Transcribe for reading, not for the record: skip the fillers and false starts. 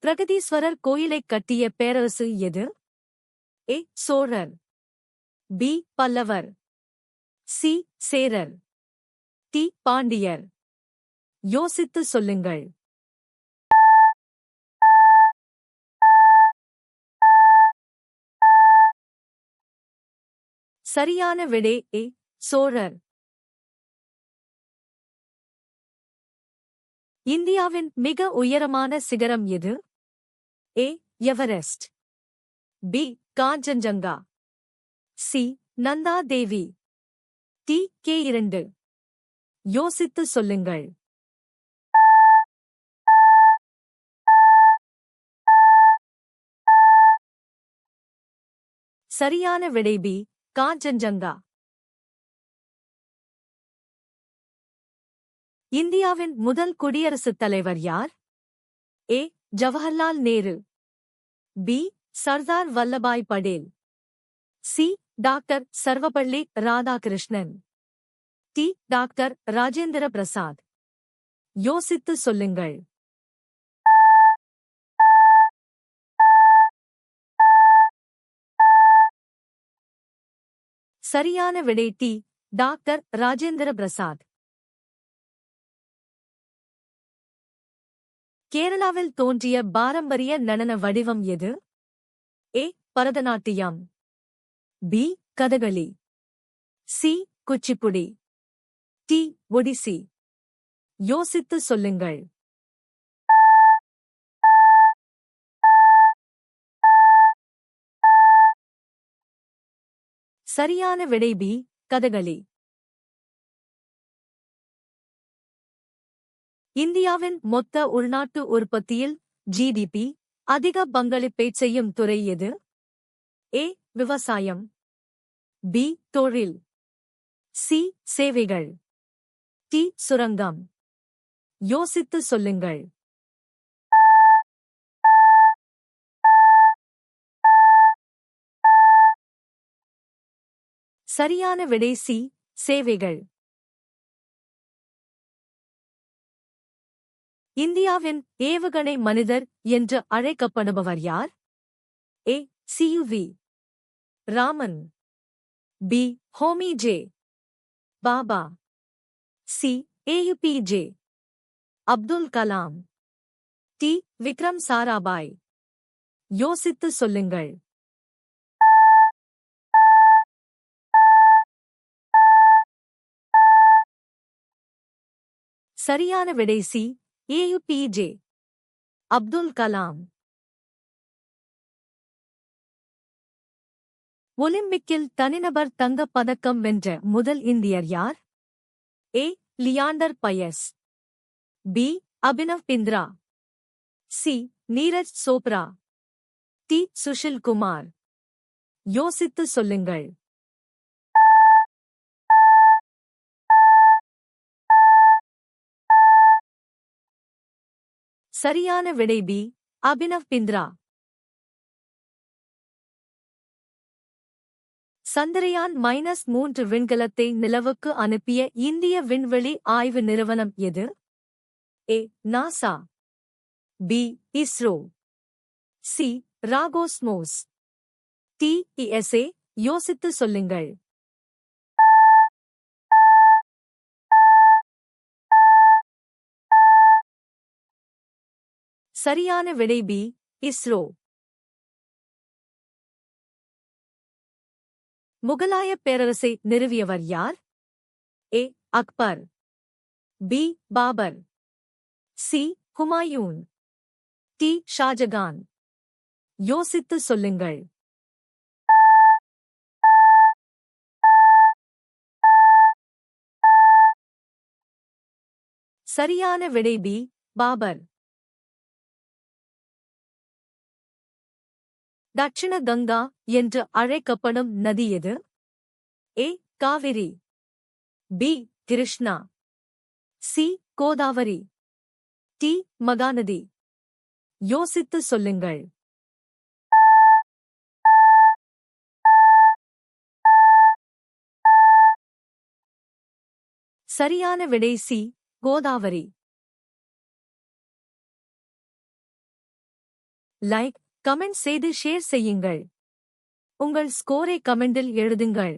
பிரகதீஸ்வரர் கோயிலைக் கட்டிய பேரரசு எது? ஏ. சோழர். பி. பல்லவர். சி. சேரர். டி. பாண்டியர். யோசித்து சொல்லுங்கள். சரியான விடை ஏ. சோழர். இந்தியாவின் மிக உயரமான சிகரம் எது? ஏ. எவரெஸ்ட். பி. காஞ்சன்ஜங்கா. சி. நந்தா தேவி. டி. K2. யோசித்து சொல்லுங்கள். சரியான விடை பி. காஞ்சன்ஜங்கா. இந்தியாவின் முதல் குடியரசுத் தலைவர் யார்? A. Jawaharlal Nehru. B. Sardar Vallabhbhai Patel. C. Doctor Sarvepalli Radhakrishnan. D. Doctor Rajendra Prasad. யோசித்து சொல்லுங்கள். சரியான விடை டி. டாக்டர் ராஜேந்திர பிரசாத். கேரளாவில் தோன்றிய பாரம்பரிய நடன வடிவம் எது? A. Bharatanatyam. B. Kathakali. C. Kuchipudi. D. Odissi. யோசித்து சொல்லுங்கள். சரியான விடை பி. கதகளி. இந்தியாவின் மொத்த உள்நாட்டு உற்பத்தியில் GDP அதிக பங்களிப்பைச் செய்யும் துறை எது? ஏ. விவசாயம். பி. தொழில். சி. சேவைகள். டி. சுரங்கம். யோசித்து சொல்லுங்கள். சரியான விடை சி. சேவைகள். இந்தியாவின் ஏவுகணை மனிதர் என்று அழைக்கப்படுபவர் யார்? A. CUV. Raman. B. Homi J. Bhabha. C. AUPJ. Abdul Kalam. D. Vikram Sarabhai. யோசித்து சொல்லுங்கள். சரியான விடை சி. AUPJ. அப்துல் கலாம். ஒலிம்பிக்கில் தனிநபர் தங்கப் பதக்கம் வென்ற முதல் இந்தியர் யார்? A. Leander Paes. B. Abhinav Bindra. C. Neeraj Chopra. D. Sushil Kumar. யோசித்து சொல்லுங்கள். சரியான விடை பி. அபினவ் பிந்த்ரா. சந்திரயான் -3 விண்கலத்தை நிலவுக்கு அனுப்பிய இந்திய விண்வெளி ஆய்வு நிறுவனம் எது? A. NASA. B. ISRO. C. Roscosmos. D. ESA. யோசித்து சொல்லுங்கள். சரியான விடை பி. இஸ்ரோ. முகலாயப் பேரரசை நிறுவியவர் யார்? A. Akbar. B. Babur. C. Humayun. D. Shahjahan. யோசித்து சொல்லுங்கள். சரியான விடை பி. பாபர். தட்சிண கங்கா என்று அழைக்கப்படும் நதி எது? A. Kaveri. B. Krishna. C. Godavari. D. Mahanadi. யோசித்து சொல்லுங்கள். சரியான விடை சி. கோதாவரி. லைக், கமெண்ட் செய்து ஷேர் செய்யுங்கள். உங்கள் ஸ்கோரை கமெண்டில் எழுதுங்கள்.